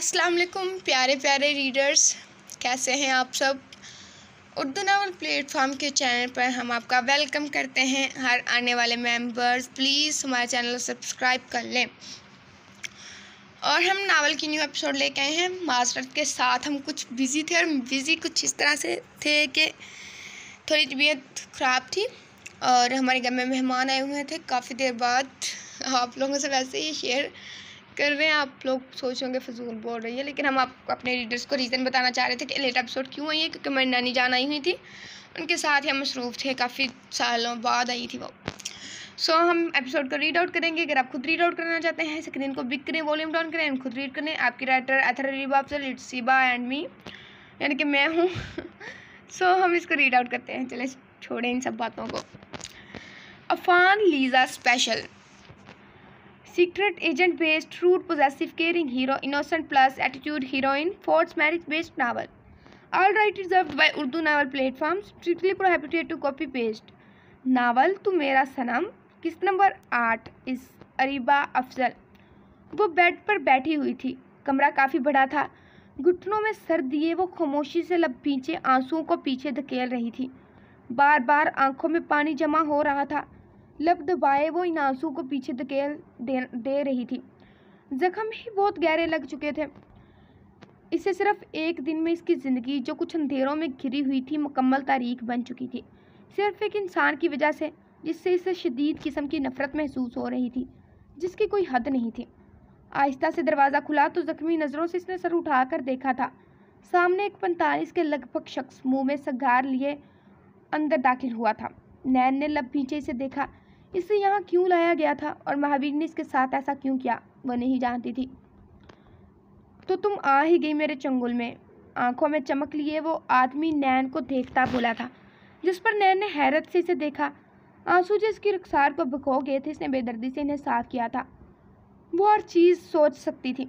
अस्सलाम वालेकुम प्यारे प्यारे रीडर्स, कैसे हैं आप सब। उर्दू नावल प्लेटफॉर्म के चैनल पर हम आपका वेलकम करते हैं। हर आने वाले मेंबर्स प्लीज़ हमारे चैनल को सब्सक्राइब कर लें। और हम नावल की न्यू एपिसोड लेके आए हैं। मास्टर के साथ हम कुछ बिज़ी थे, और बिज़ी कुछ इस तरह से थे कि थोड़ी तबीयत ख़राब थी और हमारे घर में मेहमान आए हुए थे काफ़ी देर बाद। आप लोगों से वैसे ही शेयर कर रहे हैं, आप लोग सोच होंगे फजूल बोल रही है, लेकिन हम आपको अपने रीडर्स को रीज़न बताना चाह रहे थे कि लेट एपिसोड क्यों आई है, क्योंकि मेरी नानी जान आई हुई थी, उनके साथ ही हम मसरूफ़ थे, काफ़ी सालों बाद आई थी वो। सो हम एपिसोड को रीड आउट करेंगे। अगर आप खुद रीड आउट करना चाहते हैं, स्क्रीन को बिग करें, वॉल्यूम डाउन करें, खुद रीड करें। आपकी राइटर अथर रिबाब से लिट्सीबा एंड मी, यानी कि मैं हूँ। सो हम इसको रीड आउट करते हैं। चले छोड़ें इन सब बातों को। अफान लीज़ा special secret agent based rude possessive caring hero innocent plus attitude heroine forced marriage based novel. All right reserved by Urdu novel platforms. Strictly prohibited to copy paste. Novel तू मेरा सनम किस्त नंबर 8 इस अरीबा अफजल। वो बेड पर बैठी हुई थी। कमरा काफ़ी बड़ा था। घुटनों में सर दिए वो खामोशी से लब पीछे आंसुओं को पीछे धकेल रही थी। बार बार आंखों में पानी जमा हो रहा था। लब दबाए वो इन आंसू को पीछे धकेल दे रही थी। जख्म ही बहुत गहरे लग चुके थे। इससे सिर्फ एक दिन में इसकी ज़िंदगी जो कुछ अंधेरों में घिरी हुई थी मुकम्मल तारीख बन चुकी थी, सिर्फ एक इंसान की वजह से जिससे इसे शदीद किस्म की नफ़रत महसूस हो रही थी, जिसकी कोई हद नहीं थी। आहिस्ता से दरवाज़ा खुला तो ज़ख्मी नज़रों से इसने सर उठाकर देखा था। सामने एक 45 के लगभग शख्स मुँह में सिगार लिए अंदर दाखिल हुआ था। नैन ने लब पीछे से देखा। इसे यहाँ क्यों लाया गया था और महावीर ने इसके साथ ऐसा क्यों किया, वह नहीं जानती थी। तो तुम आ ही गई मेरे चंगुल में। आंखों में चमक लिए वो आदमी नैन को देखता बोला था, जिस पर नैन ने हैरत से इसे देखा। आंसू जिसकी रुखसार को भिगो गए थे, इसने बेदर्दी से इन्हें साफ किया था। वो हर चीज़ सोच सकती थी,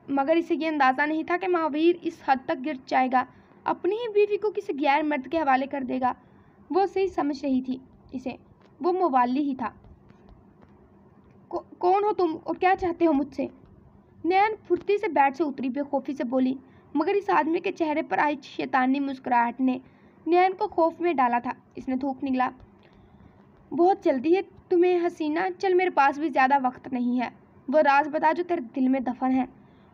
मगर इसे ये अंदाज़ा नहीं था कि महावीर इस हद तक गिर जाएगा, अपनी ही बीवी को किसी गैर मर्द के हवाले कर देगा। वो सही समझ रही थी इसे, वो मवाली ही था। कौन हो तुम और क्या चाहते हो मुझसे? नैन फुर्ती से बेड से उतरी बेखौफी से बोली, मगर इस आदमी के चेहरे पर आई शैतानी मुस्कुराहट ने नैन को खौफ में डाला था। इसने थूक निकला, बहुत जल्दी है तुम्हें हसीना, चल मेरे पास भी ज़्यादा वक्त नहीं है। वो राज बता जो तेरे दिल में दफन है।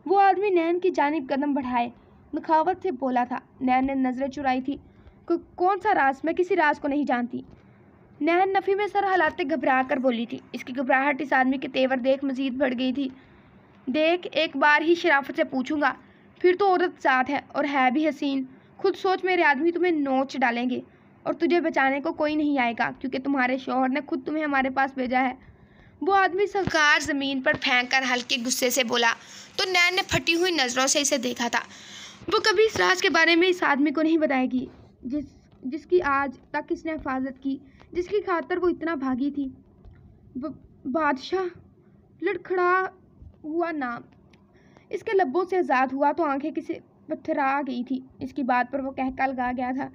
वो आदमी नैन की जानिब कदम बढ़ाए नखावत से बोला था। नैन ने नज़रें चुराई थी। कौन सा राज? मैं किसी राज को नहीं जानती। नैन नफ़ी में सर हिलाते घबरा कर बोली थी। इसकी घबराहट इस आदमी के तेवर देख मज़ीद बढ़ गई थी। देख, एक बार ही शराफत से पूछूंगा, फिर तो औरत ज़ात है और है भी हसीन। खुद सोच, मेरे आदमी तुम्हें नोच डालेंगे और तुझे बचाने को कोई नहीं आएगा, क्योंकि तुम्हारे शौहर ने खुद तुम्हें हमारे पास भेजा है। वो आदमी सिगार ज़मीन पर फेंक कर हल्के गुस्से से बोला तो नैन ने फटी हुई नज़रों से इसे देखा था। वो कभी इस राज के बारे में इस आदमी को नहीं बताएगी जिसकी आज तक इसने हिफाजत की, जिसकी खातर वो इतना भागी थी। बादशाह लड़खड़ा हुआ नाम इसके लब्बों से आज़ाद हुआ तो आंखें किसी पत्थरा गई थी। इसकी बात पर वो कहका लगा गया था,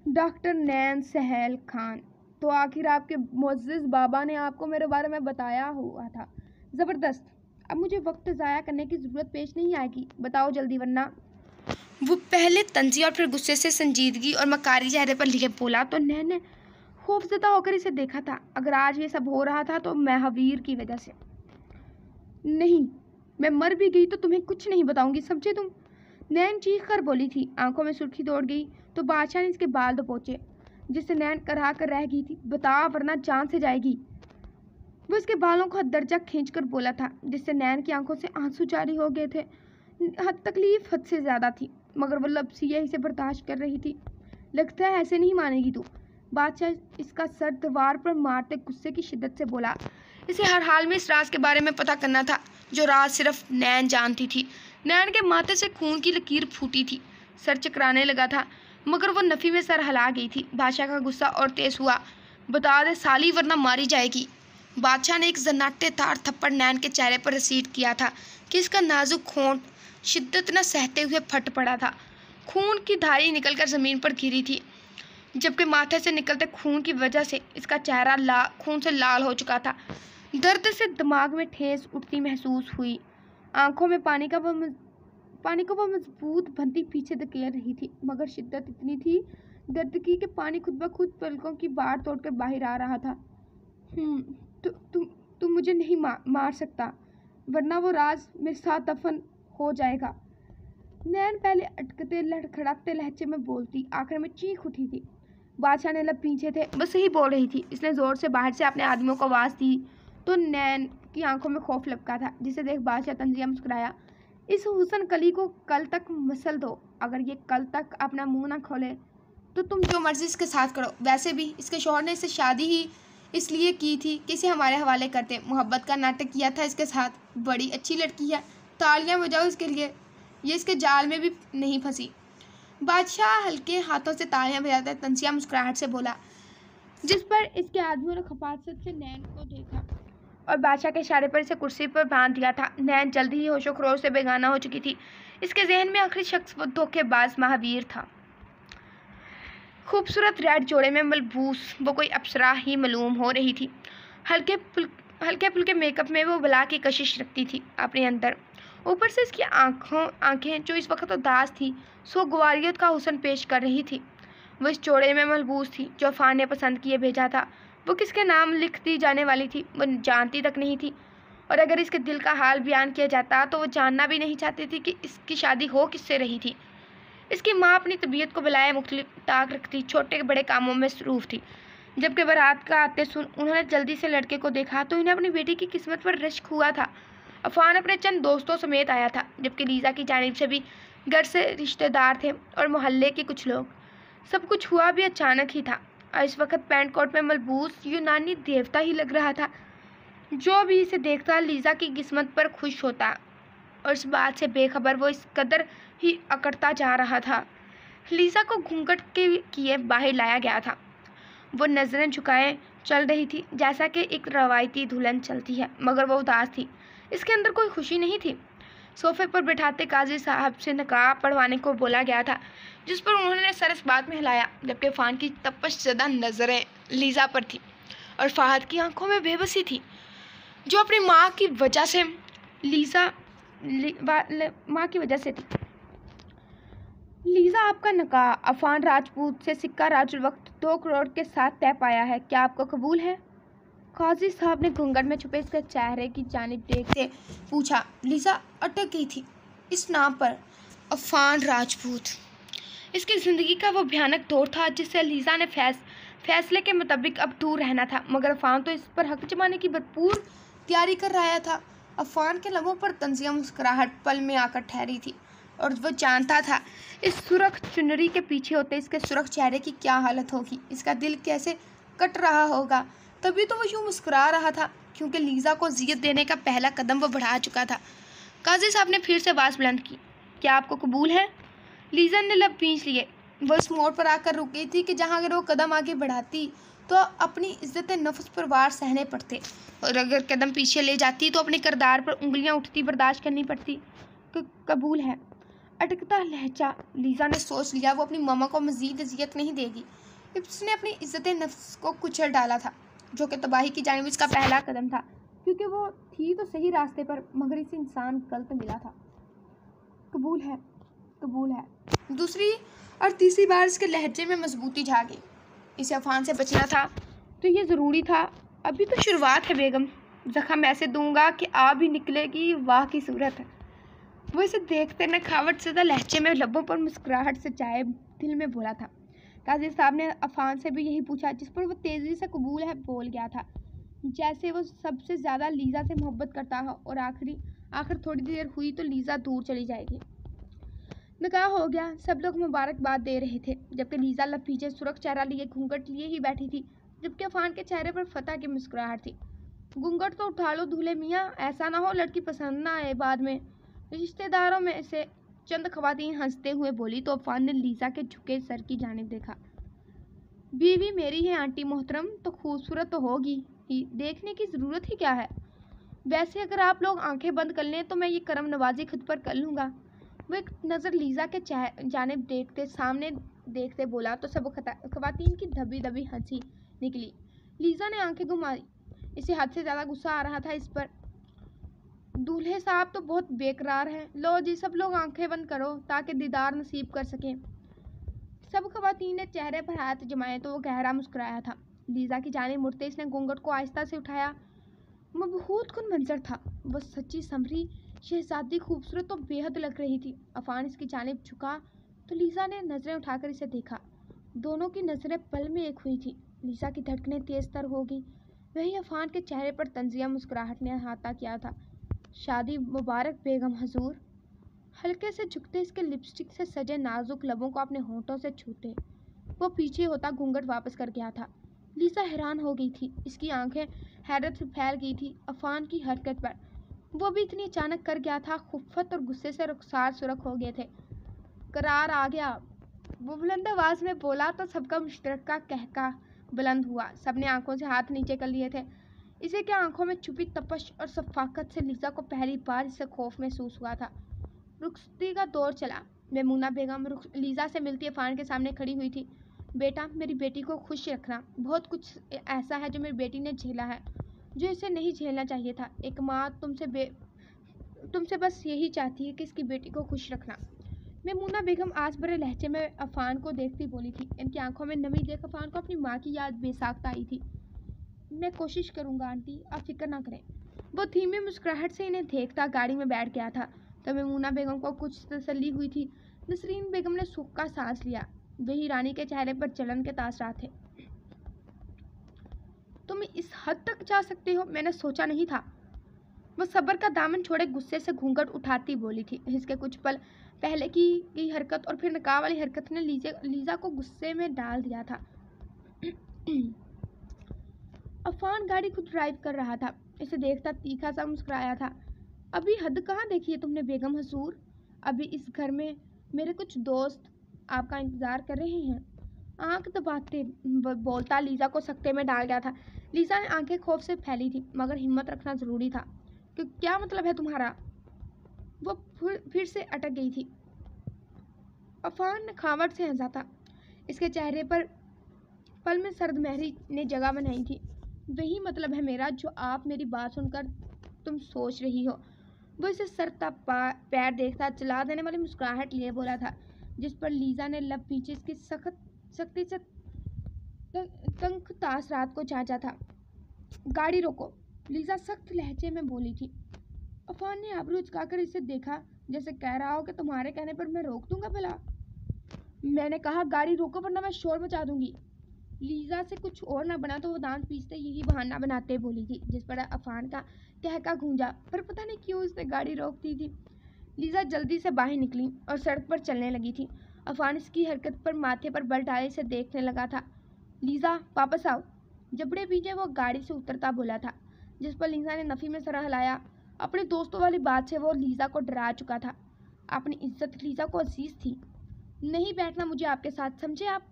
डॉक्टर नैन सहल खान। तो आखिर आपके मुअज़्ज़िज़ बाबा ने आपको मेरे बारे में बताया हुआ था। ज़बरदस्त। अब मुझे वक्त ज़ाया करने की ज़रूरत पेश नहीं आएगी, बताओ जल्दी, वरना। वो पहले तंज़ी और फिर गुस्से से संजीदगी और मकारी चेहरे पर लिए बोला तो नैन ने खौफज़दा होकर इसे देखा था। अगर आज ये सब हो रहा था तो महावीर की वजह से नहीं, मैं मर भी गई तो तुम्हें कुछ नहीं बताऊंगी, समझे तुम? नैन चीख कर बोली थी। आंखों में सुर्खी दौड़ गई तो बादशाह ने इसके बाल दबोचे, जिससे नैन करहा कर रह गई थी। बता वरना जान से जाएगी। वो इसके बालों को हद दर्जा खींच कर बोला था, जिससे नैन की आंखों से आंसू जारी हो गए थे। तकलीफ हद से ज़्यादा थी, मगर वो लफ्ज़िया इसे बर्दाश्त कर रही थी। लगता है ऐसे नहीं मानेगी तू। बादशाह इसका सर दीवार पर मारते गुस्से की शिद्दत से बोला। इसे हर हाल में इस राज के बारे में पता करना था, जो राज सिर्फ नैन जानती थी। नैन के माथे से खून की लकीर फूटी थी, सर चकराने लगा था, मगर वो नफ़ी में सर हिला गई थी। बादशाह का गुस्सा और तेज़ हुआ। बता दे साली, वरना मारी जाएगी। बादशाह ने एक जन्नाटे तार थप्पड़ नैन के चेहरे पर रसीद किया था कि इसका नाजुक होंठ शिद्दत न सहते हुए फट पड़ा था। खून की धारी निकलकर ज़मीन पर गिरी थी, जबकि माथे से निकलते खून की वजह से इसका चेहरा खून से लाल हो चुका था। दर्द से दिमाग में ठेस उठती महसूस हुई। आंखों में पानी का पानी को वो मजबूत बंदी पीछे धकेल रही थी, मगर शिद्दत इतनी थी दर्द की कि पानी खुद ब खुद पलकों की बाड़ तोड़कर बाहर आ रहा था। तुम मुझे नहीं मार सकता, वरना वो राज मेरे साथ दफन हो जाएगा। नैन पहले अटकते लड़खड़ाते लहजे में बोलती, आखिर में चीख उठी थी। बादशाह ने लब पीछे थे, बस यही बोल रही थी। इसने जोर से बाहर से अपने आदमियों को आवाज़ दी तो नैन की आंखों में खौफ लपका था, जिसे देख बादशाह तंजिया मुस्कुराया। इस हुसन कली को कल तक मसल दो, अगर ये कल तक अपना मुंह ना खोले तो तुम जो मर्जी इसके साथ करो। वैसे भी इसके शौहर ने इससे शादी ही इसलिए की थी कि इसे हमारे हवाले करते। मोहब्बत का नाटक किया था इसके साथ। बड़ी अच्छी लड़की है, तालियां बजाओ इसके लिए, ये इसके जाल में भी नहीं फंसी। बादशाह हल्के हाथों से तालियां बजाते तंजिया मुस्कुराहट से बोला, जिस पर इसके आदमियों ने खफासत से नैन को देखा और बादशाह के इशारे पर इसे कुर्सी पर बांध दिया था। नैन जल्दी ही होशो खरोश से बेगाना हो चुकी थी। इसके जहन में आखिरी शख्स वो धोखेबाज महावीर था। खूबसूरत रेड जोड़े में मलबूस वो कोई अप्सरा ही मालूम हो रही थी। हल्के फुल्के मेकअप में वो बला की कशिश रखती थी अपने अंदर। ऊपर से इसकी आंखें जो इस वक्त उदास थी, सो गवारियत का हुस्न पेश कर रही थी। वो इस जोड़े में मलबूस थी जो अफान ने पसंद किए भेजा था। वो किसके नाम लिख दी जाने वाली थी वो जानती तक नहीं थी, और अगर इसके दिल का हाल बयान किया जाता तो वो जानना भी नहीं चाहती थी कि इसकी शादी हो किससे रही थी। इसकी माँ अपनी तबीयत को बुलाए मुख्तलिफ ताक रखती, छोटे बड़े कामों में मसरूफ़ थी। जबकि बारात का आते सुन उन्होंने जल्दी से लड़के को देखा तो इन्हें अपनी बेटी की किस्मत पर रश्क हुआ था। अफान अपने चंद दोस्तों समेत आया था, जबकि लीज़ा की जानिब से भी घर से रिश्तेदार थे और मोहल्ले के कुछ लोग। सब कुछ हुआ भी अचानक ही था, और इस वक्त पैंट कोट में मलबूस यूनानी देवता ही लग रहा था। जो भी इसे देखता लीज़ा की किस्मत पर खुश होता, और इस बात से बेखबर वो इस कदर ही अकड़ता जा रहा था। लीज़ा को घूंघट के किए बाहर लाया गया था। वो नज़रें झुकाए चल रही थी जैसा कि एक रवायती दुल्हन चलती है, मगर वो उदास थी। इसके अंदर कोई खुशी नहीं थी। सोफे पर बैठाते काजी साहब से निकाह पढ़वाने को बोला गया था, जिस पर उन्होंने सर इस बात में हिलाया, जबकि फ़ान की तपश ज़दा नज़रें लीज़ा पर थी और फ़हद की आंखों में बेबसी थी, जो अपनी माँ की वजह से थी। लीज़ा, आपका निकाह अफान राजपूत से सिक्का राजुल वक्त 2 करोड़ के साथ तय पाया है, क्या आपको कबूल है? काजी साहब ने घूंघट में छुपे इसके चेहरे की जानिब देखते पूछा। लीज़ा अटक गई थी इस नाम पर, अफान राजपूत। इसकी ज़िंदगी का वो भयानक दौर था जिससे लीज़ा ने फैसले के मुताबिक अब दूर रहना था, मगर अफान तो इस पर हक जमाने की भरपूर तैयारी कर रहा था। अफान के लबों पर तंजिया मुस्कुराहट पल में आकर ठहरी थी, और वो जानता था इस सुर्ख चुनरी के पीछे होते इसके सुर्ख चेहरे की क्या हालत होगी, इसका दिल कैसे कट रहा होगा। तभी तो वो यूँ मुस्कुरा रहा था, क्योंकि लीज़ा को ज़ियत देने का पहला कदम वो बढ़ा चुका था। काजी साहब ने फिर से आवाज़ बुलंद की, क्या आपको कबूल है? लीज़ा ने लब खींच लिए। वो इस मोड़ पर आकर रुक गई थी कि जहाँ अगर वो कदम आगे बढ़ाती तो अपनी इज्जत नफ्स पर वार सहने पड़ते, और अगर कदम पीछे ले जाती तो अपने किरदार पर उंगलियां उठती बर्दाश्त करनी पड़ती। कबूल है। अटकता लहजा लीज़ा ने सोच लिया, वो अपनी मामा को मज़ीद अजियत नहीं देगी। उसने अपनी इज्जत नफ्स को कुचल डाला था, जो कि तबाही की जानिब इसका पहला कदम था, क्योंकि वो थी तो सही रास्ते पर, मगर इसे इंसान गलत मिला था। कबूल है, कबूल है। दूसरी और तीसरी बार इसके लहजे में मजबूती जागी। इसे अफान से बचना था तो ये ज़रूरी था। अभी तो शुरुआत है बेगम, जख्म ऐसे दूंगा कि आ भी निकलेगी, वाह की सूरत है। वो इसे देखते नखावट से लहजे में लबों पर मुस्कुराहट से चाहे दिल में बोला था। काजी साहब ने अफान से भी यही पूछा, जिस पर वो तेज़ी से कबूल है बोल गया था, जैसे वो सबसे ज़्यादा लीज़ा से मोहब्बत करता हो। और आखिर थोड़ी देर हुई तो लीज़ा दूर चली जाएगी। निकाह हो गया। सब लोग मुबारकबाद दे रहे थे, जबकि लीज़ा लब पीछे सुर्ख चेहरा लिए घूंघट लिए ही बैठी थी, जबकि अफान के चेहरे पर फतह की मुस्कुराहट थी। घूंघट तो उठा लो दूल्हे मियाँ, ऐसा ना हो लड़की पसंद ना आए बाद में। रिश्तेदारों में से चंद ख़वातीन हंसते हुए बोली तो अफान ने लीज़ा के झुके सर की जानिब देखा। बीवी मेरी है आंटी मोहतरम, तो खूबसूरत तो होगी ही, देखने की ज़रूरत ही क्या है। वैसे अगर आप लोग आंखें बंद कर लें तो मैं ये करम नवाजी खुद पर कर लूँगा। वो एक नज़र लीज़ा के जानिब देखते सामने देखते बोला तो सब ख़वातीन की दबी दबी हंसी निकली। लीज़ा ने आंखें घुमाई। इसे हद से ज़्यादा गुस्सा आ रहा था इस पर। दूल्हे साहब तो बहुत बेकरार हैं। लो जी सब लोग आंखें बंद करो ताकि दीदार नसीब कर सकें। सब खवातीन ने चेहरे पर हाथ जमाए तो वो गहरा मुस्कुराया था। लीजा की जानिब मुड़ते इसने घूंघट को आहिस्ता से उठाया। मबहूत कुन मंजर था। वो सच्ची समरी शहजादी खूबसूरत तो बेहद लग रही थी। अफान इसकी जानिब झुका तो लीजा ने नजरें उठाकर इसे देखा। दोनों की नजरें पल में एक हुई थी। लीजा की धड़कनें तेज तर हो गई। वही अफान के चेहरे पर तंजिया मुस्कुराहट ने अहाता किया था। शादी मुबारक बेगम हजूर। हल्के से झुकते इसके लिपस्टिक से सजे नाजुक लबों को अपने होंठों से छूते वो पीछे होता घूंघट वापस कर गया था। लीजा हैरान हो गई थी। इसकी आंखें हैरत से फैल गई थी अफान की हरकत पर। वो भी इतनी अचानक कर गया था। खुफ़्फ़त और गुस्से से रुखसार सुरख हो गए थे। करार आ गया, वो बुलंद आवाज में बोला तो सबका मुश्तरका कहका बुलंद हुआ। सबने आंखों से हाथ नीचे कर लिए थे। इसे क्या आंखों में छुपी तपश और सफाकत से लीजा को पहली बार इससे खौफ महसूस हुआ था। रुखसती का दौर चला। मैमूना बेगम लीजा से मिलती अफान के सामने खड़ी हुई थी। बेटा मेरी बेटी को खुश रखना। बहुत कुछ ऐसा है जो मेरी बेटी ने झेला है जो इसे नहीं झेलना चाहिए था। एक माँ तुमसे बस यही चाहती है कि इसकी बेटी को खुश रखना। मैमूना बेगम आस भरे लहजे में अफान को देखती बोली थी। इनकी आंखों में नमी देख अफान को अपनी माँ की याद बेसाख्ता आई थी। मैं कोशिश करूँगा आंटी, आप फिक्र ना करें। वो धीमी मुस्कुराहट से इन्हें देखता गाड़ी में बैठ गया था। तो मैमूना बेगम को कुछ तसल्ली हुई थी। नसरीन बेगम ने सुख का सांस लिया। वही रानी के चेहरे पर जलन के तासरात थे। तुम इस हद तक जा सकते हो, मैंने सोचा नहीं था। वो सब्र का दामन छोड़े गुस्से से घूंघट उठाती बोली थी। इसके कुछ पल पहले की गई हरकत और फिर निकाह वाली हरकत ने लीजा को गुस्से में डाल दिया था। अफान गाड़ी खुद ड्राइव कर रहा था। इसे देखता तीखा सा मुस्कुराया था। अभी हद कहाँ देखी है तुमने बेगम हजूर। अभी इस घर में मेरे कुछ दोस्त आपका इंतज़ार कर रहे हैं। आंख दबाते बोलता लीजा को सकते में डाल गया था। लीजा ने आंखें खौफ से फैली थी मगर हिम्मत रखना ज़रूरी था कि क्या मतलब है तुम्हारा। वो फिर से अटक गई थी। अफान खावट से हंसा था। इसके चेहरे पर पल में सर्द महरी ने जगह बनाई थी। वही मतलब है मेरा जो आप मेरी बात सुनकर तुम सोच रही हो। वो इसे सरता पैर देखता चला देने वाली मुस्कुराहट लिए बोला था जिस पर लीजा ने लब पीछे इसकी सख्ती से तंग तासरात को जांचा था। गाड़ी रोको, लीजा सख्त लहजे में बोली थी। अफान ने आबरू उचकाकर इसे देखा जैसे कह रहा हो कि तुम्हारे कहने पर मैं रोक दूंगा भला। मैंने कहा गाड़ी रोको वरना मैं शोर मचा दूंगी। लीजा से कुछ और ना बना तो वो दांत पीसते यही बहाना बनाते बोली थी जिस पर अफान का कहका गूंजा पर पता नहीं क्यों उसने गाड़ी रोक दी थी। लीजा जल्दी से बाहर निकली और सड़क पर चलने लगी थी। अफान इसकी हरकत पर माथे पर बल डाले से देखने लगा था। लीजा वापस आओ, जबड़े पीछे वो गाड़ी से उतरता बोला था जिस पर लीजा ने नफ़ी में सर हिलाया। अपने दोस्तों वाली बात से वो लीजा को डरा चुका था। अपनी इज्जत लीजा को अजीज थी। नहीं बैठना मुझे आपके साथ, समझे आप।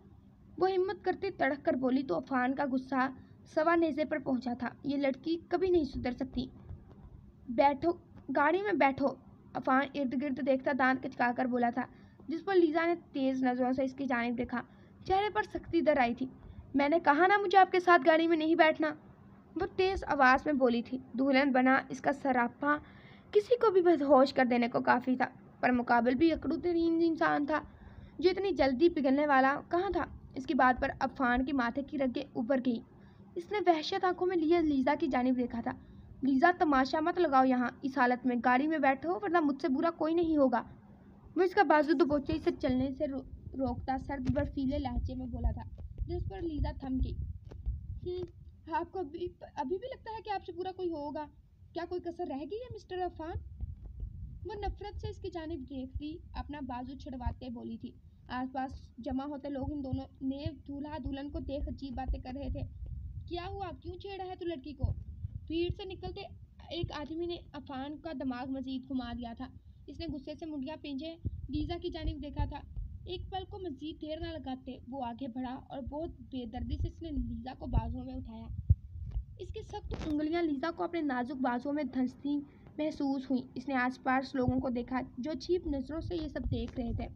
वो हिम्मत करते तड़क कर बोली तो अफान का गुस्सा सवा नेज़े पर पहुंचा था। ये लड़की कभी नहीं सुधर सकती। बैठो, गाड़ी में बैठो। अफान इर्द गिर्द देखता दांत कचकाकर बोला था जिस पर लीजा ने तेज नजरों से इसकी जानिब देखा। चेहरे पर सख्ती दर आई थी। मैंने कहा ना मुझे आपके साथ गाड़ी में नहीं बैठना। वो तेज आवाज में बोली थी। दुल्हन बना इसका सरापा किसी को भी बेहोश कर देने को काफ़ी था पर मुकाबल भी अकड़ू तरीन इंसान था जो इतनी जल्दी पिघलने वाला कहाँ था। इसकी बात पर अफान के माथे की रगें उभर गई। इसने वहशत आंखों में लिए लीजा की जानिब देखा था। लीजा तमाशा मत लगाओ यहाँ, इस हालत में गाड़ी में बैठो वरना मुझसे बुरा कोई नहीं होगा। वो इसका बाजू दबोचे इसे चलने से रोकता सर्द बर्फीले लहजे में बोला था जिस पर लीजा थम गई। आपको अभी भी लगता है कि आपसे बुरा कोई होगा? क्या कोई कसर रह गई है मिस्टर अफान? वो नफरत से इसकी जानिब देखती अपना बाजू छिड़वाते बोली थी। आसपास जमा होते लोग इन दोनों ने दूल्हा दुल्हन को देख अजीब बातें कर रहे थे। क्या हुआ, क्यों छेड़ा है तू लड़की को? भीड़ से निकलते एक आदमी ने अफान का दिमाग मजीद घुमा दिया था। इसने गुस्से से मुंडियां पीछे लीजा की जानिब देखा था। एक पल को मजीद देर न लगाते वो आगे बढ़ा और बहुत बेदर्दी से इसने लीजा को बाजुओं में उठाया। इसकी सख्त उंगलियां लीजा को अपने नाजुक बाजुओं में धंसती महसूस हुई। इसने आसपास लोगों को देखा जो अजीब नज़रों से ये सब देख रहे थे।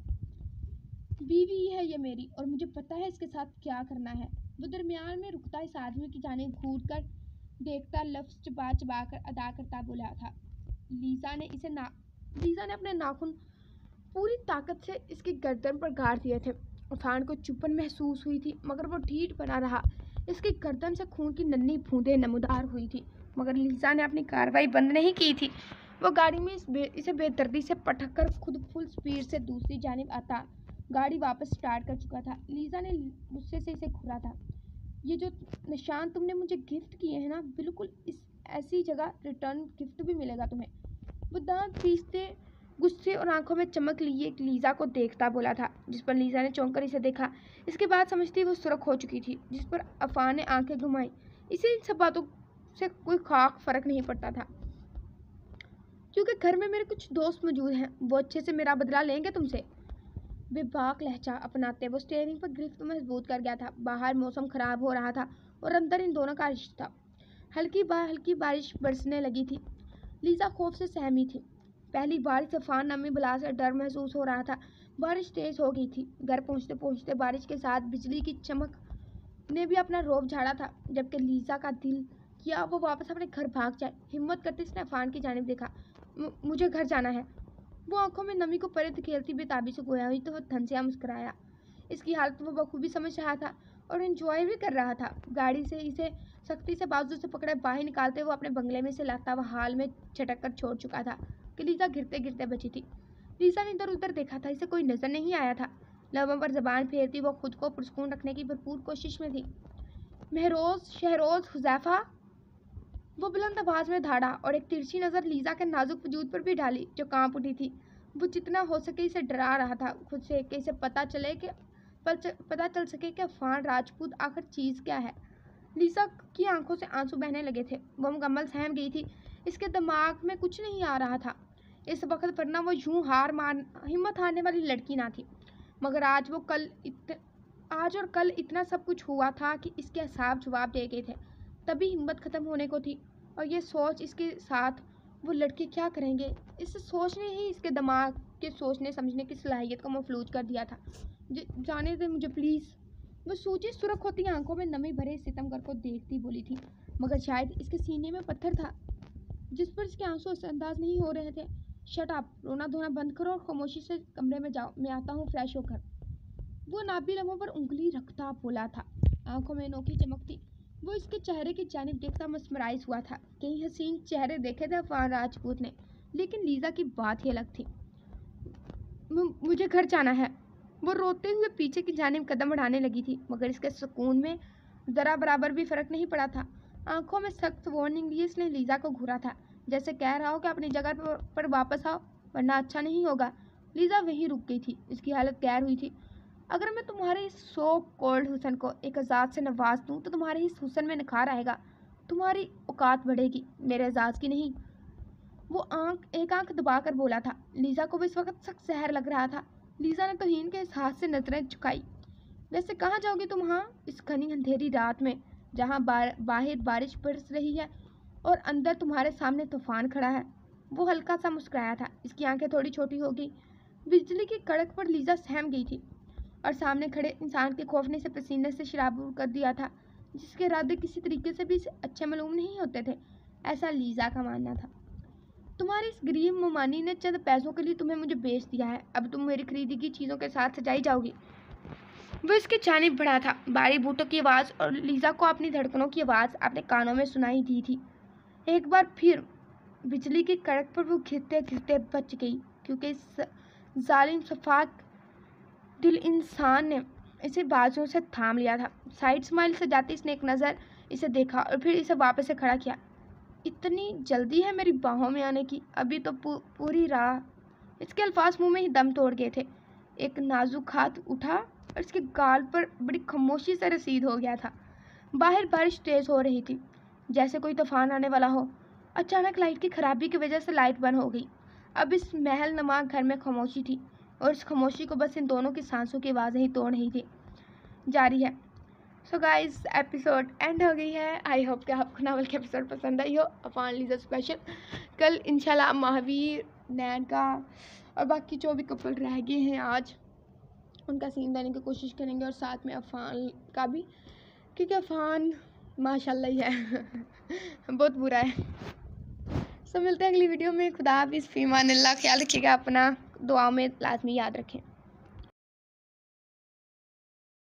बीवी है ये मेरी और मुझे पता है इसके साथ क्या करना है। वो दरमियान में रुकता इस आदमी की जानिब घूर कर देखता लफ्ज़ चबा चबा कर अदा करता बोला था। لیزا نے اپنے ناخن پوری طاقت سے اس کی گردن پر گاڑ دیے تھے۔ عفان کو چپن محسوس ہوئی تھی مگر وہ ٹھیٹ بنا رہا۔ اس کی گردن سے خون کی ننھی بوندیں نمودار ہوئی تھی مگر لیزا نے اپنی کارروائی بند نہیں کی تھی۔ وہ گاڑی میں اسے بے دردی سے پٹک کر خود فل سپیڈ سے دوسری جانب آتا گاڑی واپس سٹارٹ کر چکا تھا۔ لیزا نے غصے سے اسے گھورا تھا۔ یہ جو نشان تم نے مجھے گفٹ کیے ہیں نا، بالکل ایسی جگہ ریٹرن گفٹ بھی ملے گا تمہیں۔ وہ دانت پیستے غصے اور آنکھوں میں چمک لیے لیزا کو دیکھتا بولا تھا، جس پر لیزا نے چونک کر اسے دیکھا۔ اس کے بعد سمجھتی وہ سرخ ہو چکی تھی، جس پر عفان نے آنکھیں گھمائیں۔ اسے ان سب باتوں سے کوئی خاص فرق نہیں پڑتا تھا، کیونکہ گھر میں میرے کچھ دوست موجود ہیں، وہ اچھے سے میرا بدلہ لیں گے تم سے۔ بے باک لہجہ اپناتے وہ اسٹیئرنگ پر گرفت مضبوط کر گیا تھا۔ باہر موسم خراب ہو رہا تھا اور اندر ان دونوں کا رشتہ تھا۔ ہلکی بارش برسنے لگی تھی۔ لیزا خوف سے سہمی تھی۔ پہلی بارش عفان نمی بلا سے ڈر محسوس ہو رہا تھا۔ بارش تیز ہو گئی تھی۔ گھر پہنچتے پہنچتے بارش کے ساتھ بجلی کی چمک نے بھی اپنا روب جھاڑا تھا، جبکہ لیزا کا دل کیا وہ واپس اپنے گھر بھاگ جائے۔ ہمت کرتے اس نے عفان کی جانب دیکھا۔ مجھے گھر جانا ہے۔ وہ آنکھوں میں نمی کو پرے دھکیلتی بے تابی سے گویا ہوئی تو وہ دھنسیا مسکرایا۔ اس کی حالت وہ بخوبی سمجھ رہا تھا اور انجوائے بھی کر رہا تھا۔ گاڑی سے اسے سختی سے بازو سے پکڑے باہر نکالتے وہ اپنے بنگلے میں سے لاتا وہ حال میں جھٹک کر چھوڑ چکا تھا کہ لیزا گرتے گرتے بچی تھی۔ لیزا نے ادھر ادھر دیکھا تھا، اسے کوئی نظر نہیں آیا تھا۔ لبوں پر زبان پھیرتی وہ خود کو پرسکون رکھنے کی بھرپور کوشش میں تھی۔ شہروز حذیفہ، وہ بلند آواز میں دھاڑا اور ایک ترچھی نظر لیزا کے نازک وجود پر بھی ڈالی جو کانپ اٹھی تھی۔ وہ جتنا ہو سکے اسے ڈرا رہا تھا خود سے کہ اسے پتہ چل سکے کہ عفان راجپوت آخر چیز کیا ہے۔ لیزا کی آنکھوں سے آنسو بہنے لگے تھے۔ وہ مکمل سہم گئی تھی۔ اس کے دماغ میں کچھ نہیں آ رہا تھا اس وقت، ورنہ وہ یوں ہمت ہارنے والی لڑکی نہ تھی۔ مگر آج اور کل اتنا سب کچھ ہوا تھا کہ اس کے اعصاب جواب دے گئے تھے، تبھی ہمت ختم ہونے کو تھی۔ اور یہ سوچ اس کے ساتھ وہ لڑکے کیا کریں گے، اس سوچ نے ہی اس کے دماغ کے سوچنے سمجھنے کی صلاحیت کو مفلوج کر دیا تھا۔ جانے دے مجھے پلیز، وہ سوچی سرخ ہوتی آنکھوں میں نمی بھرے ستمگر کو دیکھتی بولی تھی، مگر شاید اس کے سینے میں پتھر تھا جس پر اس کے آنسو اثر انداز نہیں ہو رہے تھے۔ شٹ اپ، رونا دھونا بند کرو اور خاموشی سے کمرے میں جاؤ، میں آتا ہوں فریش ہو کر۔ وہ نابی لبوں پر انگلی رکھتا بولا تھا، آنکھوں میں انوکھی چمک تھی۔ وہ اس کے چہرے کی جانب دیکھتا مسمرائز ہوا تھا۔ کئی حسین چہرے دیکھے تھے عفان راجپوت نے، لیکن لیزا کی بات ہی الگ تھی۔ مجھے گھر جانا ہے۔ وہ روتے ہوئے پیچھے کی جانب قدم بڑھانے لگی تھی، مگر اس کے سکون میں ذرا برابر بھی فرق نہیں پڑا تھا۔ آنکھوں میں سخت وارننگ لیے اس نے لیزا کو گھورا تھا، جیسے کہہ رہا ہو کہ اپنی جگہ پر واپس آؤ ورنہ اچھا نہیں ہوگا۔ لیزا وہیں رک گئی تھی۔ اس کی حالت گیر ہوئی تھی۔ اگر میں تمہارے اس سو کولڈ حسن کو ایک اعزاز سے نواز دوں تو تمہارے اس حسن میں نکھار آئے گا، تمہاری اوقات بڑھے گی، میرے اعزاز کی نہیں۔ وہ ایک آنکھ دبا کر بولا تھا۔ لیزا کو اس وقت سخت زہر لگ رہا تھا۔ لیزا نے توہین کے احساس سے نظریں جھکائی۔ ویسے کہاں جاؤ گی تم ہاں، اس گھنی اندھیری رات میں، جہاں باہر بارش برس رہی ہے اور اندر تمہارے سامنے طوفان کھڑا ہے؟ وہ ہلکا سا مسکرایا تھا۔ اس کی آنکھیں تھوڑی چھوٹی ہو گئی۔ بجلی کی کڑک پر لیزا سہم گئی تھی اور سامنے کھڑے انسان کے خوف نے اسے پسینے سے شرابور کر دیا تھا، جس کے ارادے کسی طریقے سے بھی اچھے معلوم نہیں ہوتے تھے، ایسا لیزا کا ماننا تھا۔ تمہاری اس غریب ممانی نے چند پیسوں کے لیے تمہیں مجھے بیچ دیا ہے، اب تم میری خریدی کی چیزوں کے ساتھ سجائی جاؤ گی۔ وہ اس کی جانب بڑھا تھا۔ باری بوٹوں کی آواز اور لیزا کو اپنی دھڑکنوں کی آواز اپنے کانوں میں سنائی دی تھی۔ ایک بار پھر بجلی کی کڑک پر وہ گرتے گرتے بچ گئی، کیونکہ اس ظالم شفاق دل انسان نے اسے بازوؤں سے تھام لیا تھا۔ سائڈ اسمائل سے جاتی اس نے ایک نظر اسے دیکھا اور پھر اسے واپس سے کھڑا کیا۔ اتنی جلدی ہے میری باہوں میں آنے کی، ابھی تو پوری راہ۔ اس کے الفاظ منہ میں ہی دم توڑ گئے تھے۔ ایک نازک ہاتھ اٹھا اور اس کے گال پر بڑی خاموشی سے رسید ہو گیا تھا۔ باہر بارش تیز ہو رہی تھی، جیسے کوئی طوفان آنے والا ہو۔ اچانک لائٹ کی خرابی کی وجہ سے لائٹ بند ہو گئی۔ اب اس محل نما گھر میں خاموشی تھی اور اس خاموشی کو بس ان دونوں کی سانسوں کی آوازیں ہی توڑ رہی تھی۔ جاری ہے۔ سو گائز، ایپیسوڈ اینڈ ہو گئی ہے۔ آئی ہوپ کہ آپ کو ناول کی ایپیسوڈ پسند آئی ہو، عفان لیزا اسپیشل۔ کل انشاءاللہ مہاویر، نیکا اور باقی جو بھی کپل رہ گئے ہیں آج، ان کا سین دینے کی کوشش کریں گے، اور ساتھ میں عفان کا بھی، کیونکہ عفان ماشاءاللہ ہی ہے بہت برا ہے۔ ملتے ہیں اگلی ویڈیو میں. خدا حافظ. فی امان اللہ. خیال رکھیے گا اپنا. دعاؤں میں لازمی یاد رکھیں.